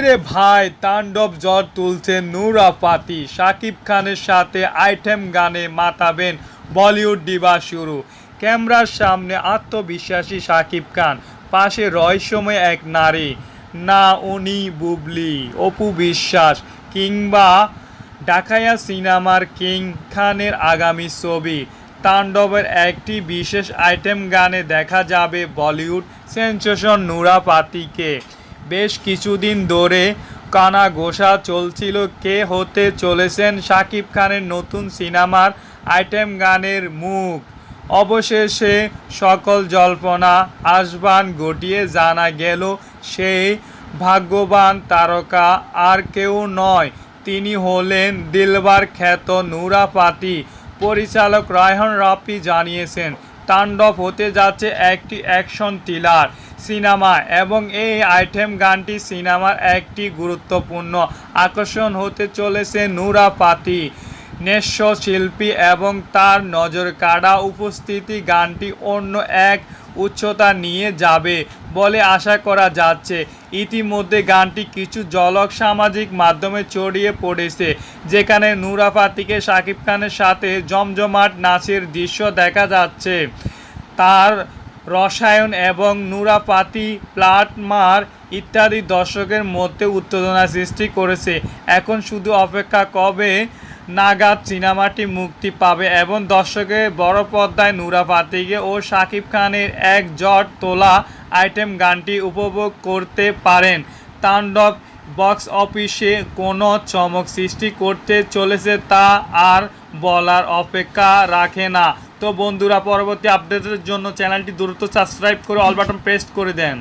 কিরে ভাই, তাণ্ডব ঝড় তুলছে নূরা ফাতি। শাকিব খানের সাথে আইটেম গানে মাতাবেন বলিউড ডিবা শুরু। ক্যামেরার সামনে আত্মবিশ্বাসী শাকিব খান, পাশে রহস্যময় এক নারী, না উনি বুবলি, অপু বিশ্বাস কিংবা ডাকাইয়া সিনেমার কিং খানের আগামী ছবি তাণ্ডবের একটি বিশেষ আইটেম গানে দেখা যাবে বলিউড সেন্সেশন নূরা ফাতিকে। বেশ কিছুদিন ধরে কানাঘোষা চলছিল কে হতে চলেছেন শাকিব খানের নতুন সিনেমার আইটেম গানের মুখ। অবশেষে সকল জল্পনা আসবান ঘটিয়ে জানা গেল সেই ভাগ্যবান তারকা আর কেউ নয়, তিনি হলেন দিলবার খ্যাত নূরা ফাতি। পরিচালক রায়হান রাফি জানিয়েছেন তাণ্ডব হতে যাচ্ছে একটি অ্যাকশন থ্রিলার সিনেমা এবং এই আইটেম গানটি সিনেমার একটি গুরুত্বপূর্ণ আকর্ষণ হতে চলেছে নূরা ফাতি। নেস্য শিল্পী এবং তার নজরকাড়া উপস্থিতি গানটি অন্য এক উচ্চতা নিয়ে যাবে বলে আশা করা যাচ্ছে। ইতিমধ্যে গানটি কিছু ঝলক সামাজিক মাধ্যমে ছড়িয়ে পড়েছে, যেখানে নূরা ফাতিকে শাকিব খানের সাথে জমজমাট নাচের দৃশ্য দেখা যাচ্ছে। তার রসায়ন এবং নূরা ফাতি প্লাটমার ইত্যাদি দর্শকের মধ্যে উত্তেজনা সৃষ্টি করেছে। এখন শুধু অপেক্ষা কবে নাগাদ সিনেমাটি মুক্তি পাবে এবং দর্শকের বড় পর্দায় নূরা ফাতিকে ও শাকিব খানের এক জট তোলা আইটেম গানটি উপভোগ করতে পারেন। তাণ্ডব বক্স অফিসে কোনো চমক সৃষ্টি করতে চলেছে তা আর বলার অপেক্ষা রাখে না। তো বন্ধুরা, পরবর্তী আপডেটের জন্য চ্যানেলটি দ্রুত সাবস্ক্রাইব করে অল বাটন প্রেস করে দেন।